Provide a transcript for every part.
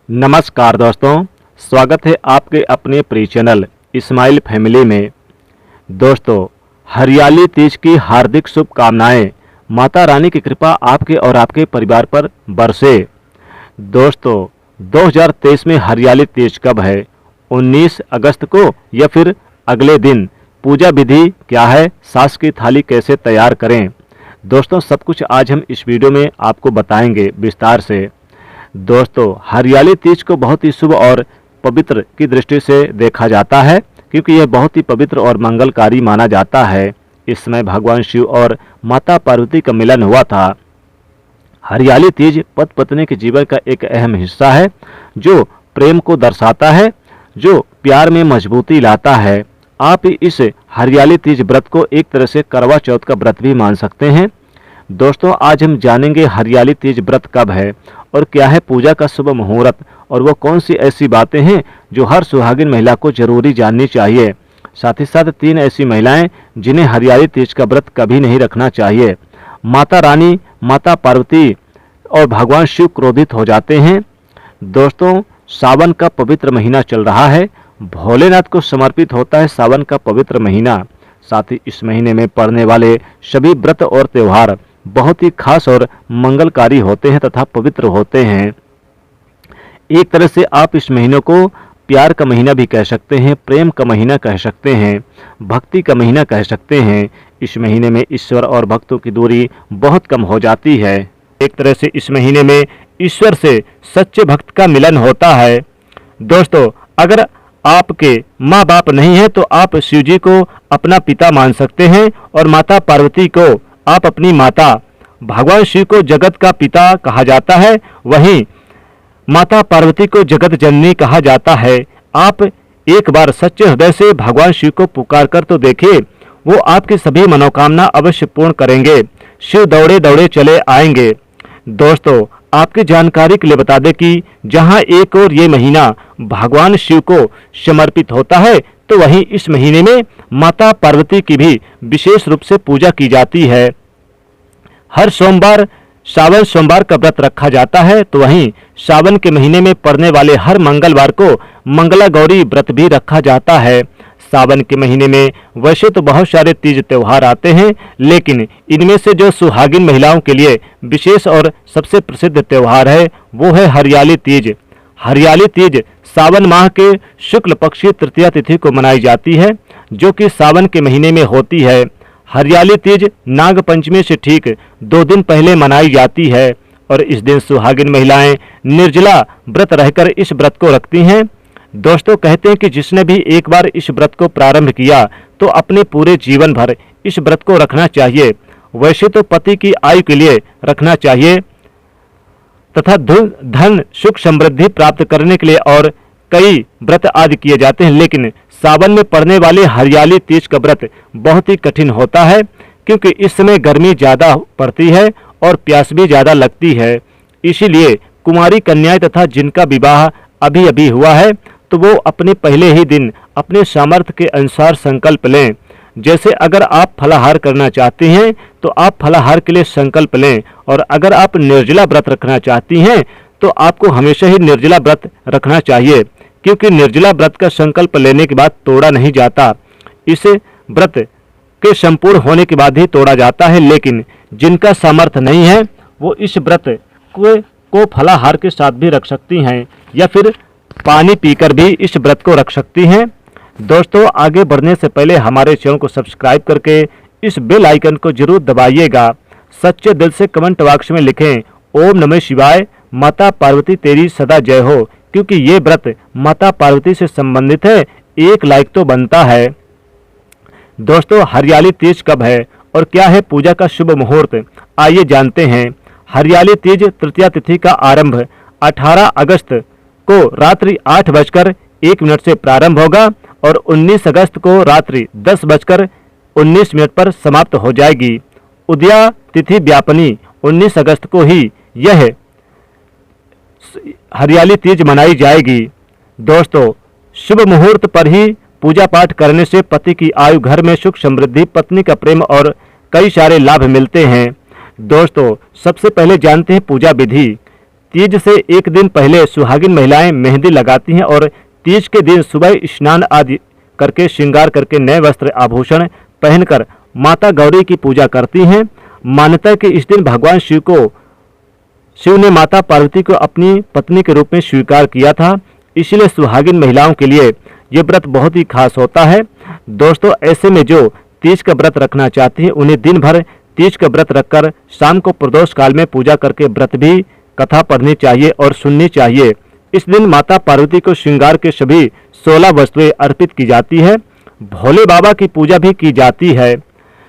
नमस्कार दोस्तों, स्वागत है आपके अपने प्रिय चैनल इस्माइल फैमिली में। दोस्तों, हरियाली तीज की हार्दिक शुभकामनाएं। माता रानी की कृपा आपके और आपके परिवार पर बरसे। दोस्तों, 2023 में हरियाली तीज कब है? 19 अगस्त को या फिर अगले दिन? पूजा विधि क्या है? सास की थाली कैसे तैयार करें? दोस्तों, सब कुछ आज हम इस वीडियो में आपको बताएंगे विस्तार से। दोस्तों, हरियाली तीज को बहुत ही शुभ और पवित्र की दृष्टि से देखा जाता है, क्योंकि यह बहुत ही पवित्र और मंगलकारी माना जाता है। इस समय भगवान शिव और माता पार्वती का मिलन हुआ था। हरियाली तीज पति पत्नी के जीवन का एक अहम हिस्सा है, जो प्रेम को दर्शाता है, जो प्यार में मजबूती लाता है। आप इस हरियाली तीज व्रत को एक तरह से करवा चौथ का व्रत भी मान सकते हैं। दोस्तों, आज हम जानेंगे हरियाली तीज व्रत कब है और क्या है पूजा का शुभ मुहूर्त, और वो कौन सी ऐसी बातें हैं जो हर सुहागिन महिला को जरूरी जाननी चाहिए। साथ ही साथ 3 ऐसी महिलाएं जिन्हें हरियाली तीज का व्रत कभी नहीं रखना चाहिए। माता रानी, माता पार्वती और भगवान शिव क्रोधित हो जाते हैं। दोस्तों, सावन का पवित्र महीना चल रहा है। भोलेनाथ को समर्पित होता है सावन का पवित्र महीना। साथ ही इस महीने में पड़ने वाले सभी व्रत और त्यौहार बहुत ही खास और मंगलकारी होते हैं तथा पवित्र होते हैं। एक तरह से आप इस महीने को प्यार का महीना भी कह सकते हैं, प्रेम का महीना कह सकते हैं, भक्ति का महीना कह सकते हैं। इस महीने में ईश्वर और भक्तों की दूरी बहुत कम हो जाती है। एक तरह से इस महीने में ईश्वर से सच्चे भक्त का मिलन होता है। दोस्तों, अगर आपके माँ बाप नहीं है तो आप शिव जी को अपना पिता मान सकते हैं और माता पार्वती को आप अपनी माता। भगवान शिव को जगत का पिता कहा जाता है, वहीं माता पार्वती को जगत जननी कहा जाता है। आप एक बार सच्चे हृदय से भगवान शिव को पुकार कर तो देखिए, वो आपकी सभी मनोकामना अवश्य पूर्ण करेंगे। शिव दौड़े दौड़े चले आएंगे। दोस्तों, आपकी जानकारी के लिए बता दें कि जहां एक और ये महीना भगवान शिव को समर्पित होता है, तो वहीं इस महीने में माता पार्वती की भी विशेष रूप से पूजा की जाती है। हर सोमवार सावन सोमवार का व्रत रखा जाता है, तो वहीं सावन के महीने में पड़ने वाले हर मंगलवार को मंगला गौरी व्रत भी रखा जाता है। सावन के महीने में वैसे तो बहुत सारे तीज त्योहार आते हैं, लेकिन इनमें से जो सुहागिन महिलाओं के लिए विशेष और सबसे प्रसिद्ध त्योहार है, वो है हरियाली तीज। हरियाली तीज सावन माह के शुक्ल पक्ष की तृतीया तिथि को मनाई जाती है, जो कि सावन के महीने में होती है। हरियाली तीज नाग पंचमी से ठीक 2 दिन पहले मनाई जाती है, और इस दिन सुहागिन महिलाएं निर्जला व्रत रहकर इस व्रत को रखती हैं। दोस्तों, कहते हैं कि जिसने भी एक बार इस व्रत को प्रारंभ किया तो अपने पूरे जीवन भर इस व्रत को रखना चाहिए। वैसे तो पति की आयु के लिए रखना चाहिए तथा धन सुख समृद्धि प्राप्त करने के लिए और कई व्रत आदि किए जाते हैं, लेकिन सावन में पड़ने वाले हरियाली तीज का व्रत बहुत ही कठिन होता है, क्योंकि इस समय गर्मी ज़्यादा पड़ती है और प्यास भी ज़्यादा लगती है। इसीलिए कुमारी कन्याएं तथा जिनका विवाह अभी अभी हुआ है, तो वो अपने पहले ही दिन अपने सामर्थ्य के अनुसार संकल्प लें। जैसे अगर आप फलाहार करना चाहती हैं तो आप फलाहार के लिए संकल्प लें, और अगर आप निर्जला व्रत रखना चाहती हैं तो आपको हमेशा ही निर्जला व्रत रखना चाहिए, क्योंकि निर्जला व्रत का संकल्प लेने के बाद तोड़ा नहीं जाता। इस व्रत के संपूर्ण होने के बाद ही तोड़ा जाता है। लेकिन जिनका सामर्थ्य नहीं है वो इस व्रत को फलाहार के साथ भी रख सकती हैं, या फिर पानी पीकर भी इस व्रत को रख सकती हैं। दोस्तों, आगे बढ़ने से पहले हमारे चैनल को सब्सक्राइब करके इस बेल आइकन को जरूर दबाइएगा। सच्चे दिल से कमेंट बॉक्स में लिखें ओम नमः शिवाय, माता पार्वती तेरी सदा जय हो, क्योंकि ये व्रत माता पार्वती से संबंधित है। 1 लाइक तो बनता है। दोस्तों, हरियाली तीज कब है और क्या है पूजा का शुभ मुहूर्त, आइए जानते हैं। हरियाली तीज तृतीया तिथि का आरंभ 18 अगस्त को रात्रि 8:01 से प्रारंभ होगा और 19 अगस्त को रात्रि 10:19 पर समाप्त हो जाएगी। उदया तिथि व्यापनी 19 अगस्त को ही यह हरियाली तीज मनाई जाएगी। दोस्तों, शुभ मुहूर्त पर ही पूजा पाठ करने से पति की आयु, घर में सुख समृद्धि, पत्नी का प्रेम और कई सारे लाभ मिलते हैं। दोस्तों, सबसे पहले जानते हैं पूजा विधि। तीज से एक दिन पहले सुहागिन महिलाएं मेहंदी लगाती हैं और तीज के दिन सुबह स्नान आदि करके श्रृंगार करके नए वस्त्र आभूषण पहनकर माता गौरी की पूजा करती हैं। मान्यता है कि इस दिन भगवान शिव ने माता पार्वती को अपनी पत्नी के रूप में स्वीकार किया था, इसलिए सुहागिन महिलाओं के लिए ये व्रत बहुत ही खास होता है। दोस्तों, ऐसे में जो तीज का व्रत रखना चाहती हैं उन्हें दिन भर तीज का व्रत रखकर शाम को प्रदोष काल में पूजा करके व्रत भी कथा पढ़नी चाहिए और सुननी चाहिए। इस दिन माता पार्वती को श्रृंगार के सभी 16 वस्तुएं अर्पित की जाती है। भोले बाबा की पूजा भी की जाती है,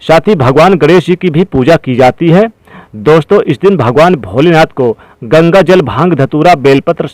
साथ ही भगवान गणेश जी की भी पूजा की जाती है। दोस्तों, इस दिन भगवान भोलेनाथ को गंगा जल, भांग, धतूरा, बेलपत्र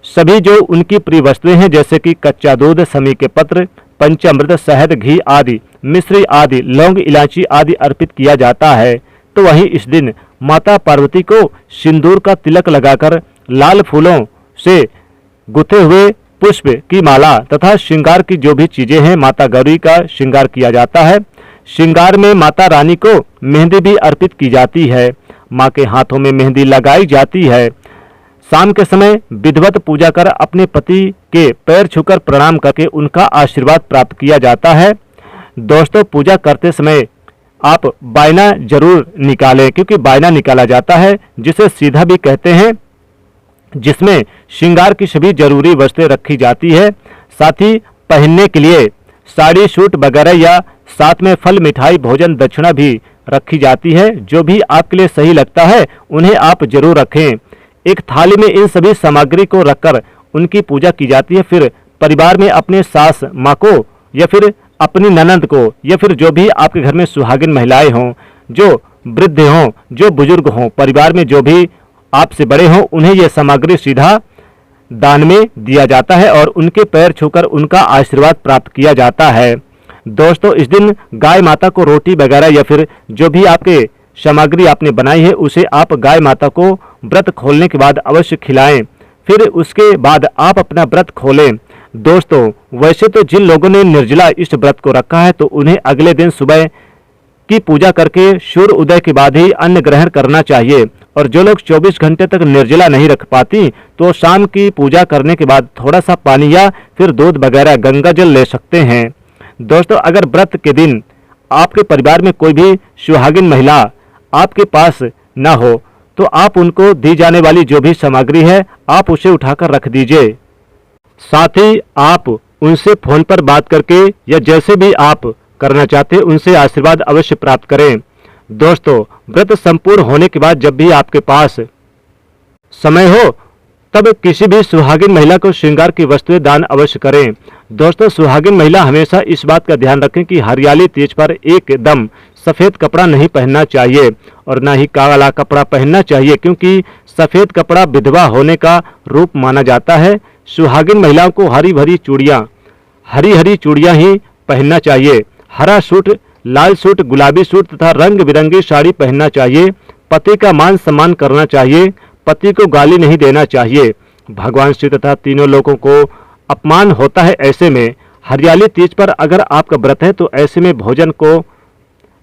सभी जो उनकी प्रिय वस्तुएं हैं जैसे कि कच्चा दूध, समी के पत्र, पंचामृत, शहद, घी आदि, मिश्री आदि, लौंग, इलायची आदि अर्पित किया जाता है। तो वहीं इस दिन माता पार्वती को सिंदूर का तिलक लगाकर लाल फूलों से गुथे हुए पुष्प की माला तथा श्रृंगार की जो भी चीजें हैं माता गौरी का श्रृंगार किया जाता है। श्रृंगार में माता रानी को मेहंदी भी अर्पित की जाती है। मां के हाथों में मेहंदी लगाई जाती है। शाम के समय विधिवत पूजा कर अपने पति के पैर छूकर प्रणाम करके उनका आशीर्वाद प्राप्त किया जाता है। दोस्तों, पूजा करते समय आप बायना जरूर निकालें, क्योंकि बायना निकाला जाता है जिसे सीधा भी कहते हैं, जिसमें श्रृंगार की सभी जरूरी वस्तुएं रखी जाती है। साथ ही पहनने के लिए साड़ी, सूट वगैरह या साथ में फल, मिठाई, भोजन, दक्षिणा भी रखी जाती है। जो भी आपके लिए सही लगता है उन्हें आप जरूर रखें। एक थाली में इन सभी सामग्री को रखकर उनकी पूजा की जाती है। फिर परिवार में अपने सास माँ को या फिर अपनी ननंद को या फिर जो भी आपके घर में सुहागिन महिलाएं हों, जो वृद्ध हों, जो बुजुर्ग हों, परिवार में जो भी आपसे बड़े हों, उन्हें यह सामग्री सीधा दान में दिया जाता है और उनके पैर छूकर उनका आशीर्वाद प्राप्त किया जाता है। दोस्तों, इस दिन गाय माता को रोटी वगैरह या फिर जो भी आपके सामग्री आपने बनाई है उसे आप गाय माता को व्रत खोलने के बाद अवश्य खिलाएं। फिर उसके बाद आप अपना व्रत खोलें। दोस्तों, वैसे तो जिन लोगों ने निर्जला इस व्रत को रखा है तो उन्हें अगले दिन सुबह की पूजा करके सूर्य उदय के बाद ही अन्न ग्रहण करना चाहिए, और जो लोग 24 घंटे तक निर्जला नहीं रख पाती तो शाम की पूजा करने के बाद थोड़ा सा पानी या फिर दूध वगैरह गंगा जल ले सकते हैं। दोस्तों, अगर व्रत के दिन आपके परिवार में कोई भी सुहागिन महिला आपके पास न हो तो आप उनको दी जाने वाली जो भी सामग्री है आप उसे उठाकर रख दीजिए। साथ ही आप उनसे फोन पर बात करके या जैसे भी आप करना चाहते हैं उनसे आशीर्वाद अवश्य प्राप्त करें। दोस्तों, व्रत संपूर्ण होने के बाद जब भी आपके पास समय हो तब किसी भी सुहागिन महिला को श्रृंगार की वस्तुएं दान अवश्य करें। दोस्तों, सुहागिन महिला हमेशा इस बात का ध्यान रखें कि हरियाली तीज पर एकदम सफेद कपड़ा नहीं पहनना चाहिए और ना ही काला कपड़ा पहनना चाहिए, क्योंकि सफेद कपड़ा विधवा होने का रूप माना जाता है। सुहागिन महिलाओं को हरी हरी चूड़ियां ही पहनना चाहिए। हरा सूट, लाल सूट, गुलाबी सूट तथा रंग बिरंगी साड़ी पहनना चाहिए। पति का मान सम्मान करना चाहिए। पति को गाली नहीं देना चाहिए। भगवान शिव तथा तीनों लोगों को अपमान होता है। ऐसे में हरियाली तीज पर अगर आपका व्रत है तो ऐसे में भोजन को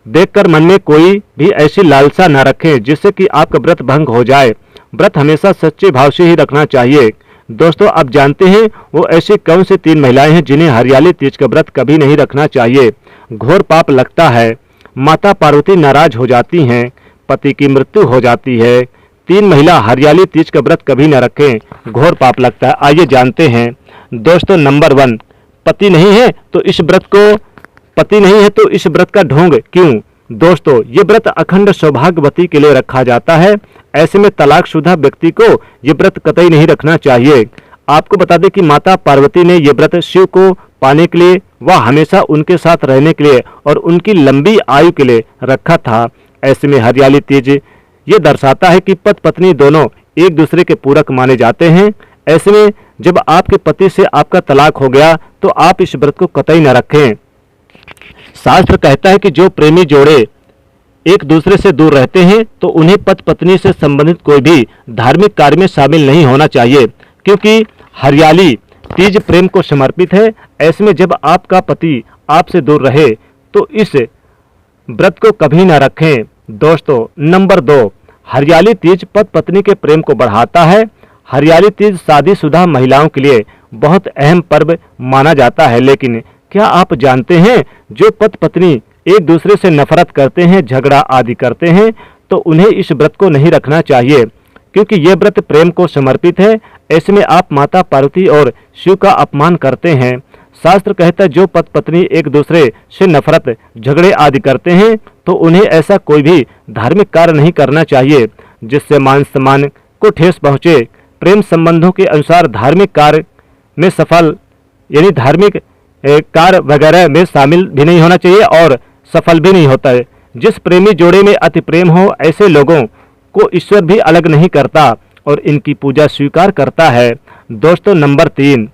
देखकर मन में कोई भी ऐसी लालसा न रखें जिससे कि आपका व्रत भंग हो जाए। व्रत हमेशा सच्चे भाव से ही रखना चाहिए। दोस्तों, आप जानते हैं वो ऐसी कौन सी 3 महिलाएं हैं जिन्हें हरियाली तीज का व्रत कभी नहीं रखना चाहिए। घोर पाप लगता है। माता पार्वती नाराज हो जाती हैं, पति की मृत्यु हो जाती है। 3 महिला हरियाली तीज का व्रत कभी न रखें, घोर पाप लगता है। आइए जानते हैं। दोस्तों, नंबर 1, पति नहीं है तो इस व्रत का ढोंग क्यों। दोस्तों, ये व्रत अखंड सौभाग्यवती के लिए रखा जाता है। ऐसे में तलाकशुदा व्यक्ति को ये व्रत कतई नहीं रखना चाहिए। आपको बता दें कि माता पार्वती ने ये व्रत शिव को पाने के लिए व हमेशा उनके साथ रहने के लिए और उनकी लंबी आयु के लिए रखा था। ऐसे में हरियाली तीज ये दर्शाता है कि पति पत्नी दोनों एक दूसरे के पूरक माने जाते हैं। ऐसे में जब आपके पति से आपका तलाक हो गया तो आप इस व्रत को कतई न रखें। शास्त्र कहता है कि जो प्रेमी जोड़े एक दूसरे से दूर रहते हैं तो उन्हें पति पत्नी से संबंधित कोई भी धार्मिक कार्य में शामिल नहीं होना चाहिए, क्योंकि हरियाली तीज प्रेम को समर्पित है। ऐसे में जब आपका पति आपसे दूर रहे तो इस व्रत को कभी न रखें। दोस्तों, नंबर 2, हरियाली तीज पति पत्नी के प्रेम को बढ़ाता है। हरियाली तीज शादीशुदा महिलाओं के लिए बहुत अहम पर्व माना जाता है। लेकिन क्या आप जानते हैं, जो पति पत्नी एक दूसरे से नफरत करते हैं, झगड़ा आदि करते हैं, तो उन्हें इस व्रत को नहीं रखना चाहिए, क्योंकि ये व्रत प्रेम को समर्पित है। ऐसे में आप माता पार्वती और शिव का अपमान करते हैं। शास्त्र कहता है, जो पति पत्नी एक दूसरे से नफरत, झगड़े आदि करते हैं, तो उन्हें ऐसा कोई भी धार्मिक कार्य नहीं करना चाहिए जिससे मान सम्मान को ठेस पहुँचे। प्रेम संबंधों के अनुसार धार्मिक कार्य में सफल, यानी धार्मिक कार्य वगैरह में शामिल भी नहीं होना चाहिए और सफल भी नहीं होता है। जिस प्रेमी जोड़े में अति प्रेम हो, ऐसे लोगों को ईश्वर भी अलग नहीं करता और इनकी पूजा स्वीकार करता है। दोस्तों, नंबर 3,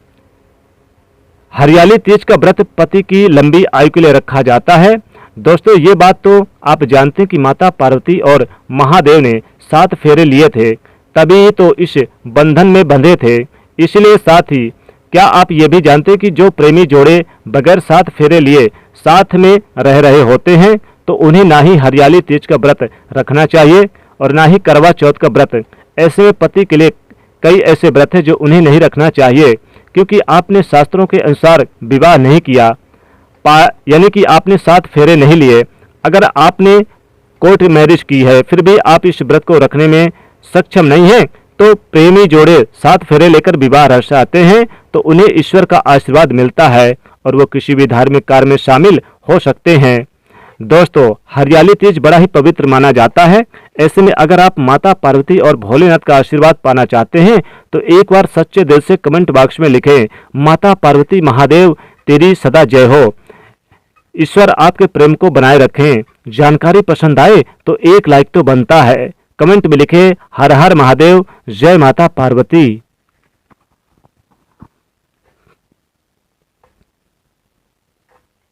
हरियाली तीज का व्रत पति की लंबी आयु के लिए रखा जाता है। दोस्तों, ये बात तो आप जानते हैं कि माता पार्वती और महादेव ने 7 फेरे लिए थे, तभी तो इस बंधन में बंधे थे। इसलिए साथ ही क्या आप ये भी जानते हैं कि जो प्रेमी जोड़े बगैर 7 फेरे लिए साथ में रह रहे होते हैं, तो उन्हें ना ही हरियाली तीज का व्रत रखना चाहिए और ना ही करवा चौथ का व्रत। ऐसे में पति के लिए कई ऐसे व्रत हैं जो उन्हें नहीं रखना चाहिए, क्योंकि आपने शास्त्रों के अनुसार विवाह नहीं किया, यानी कि आपने 7 फेरे नहीं लिए। अगर आपने कोर्ट मैरिज की है, फिर भी आप इस व्रत को रखने में सक्षम नहीं हैं, तो प्रेमी जोड़े 7 फेरे लेकर विवाह रचाते हैं, तो उन्हें ईश्वर का आशीर्वाद मिलता है और वो किसी भी धार्मिक कार्य में शामिल हो सकते हैं। दोस्तों, हरियाली तीज बड़ा ही पवित्र माना जाता है। ऐसे में अगर आप माता पार्वती और भोलेनाथ का आशीर्वाद पाना चाहते हैं, तो एक बार सच्चे दिल से कमेंट बॉक्स में लिखें, माता पार्वती महादेव तेरी सदा जय हो। ईश्वर आपके प्रेम को बनाए रखें। जानकारी पसंद आए तो एक लाइक तो बनता है। कमेंट में लिखें, हर हर महादेव, जय माता पार्वती।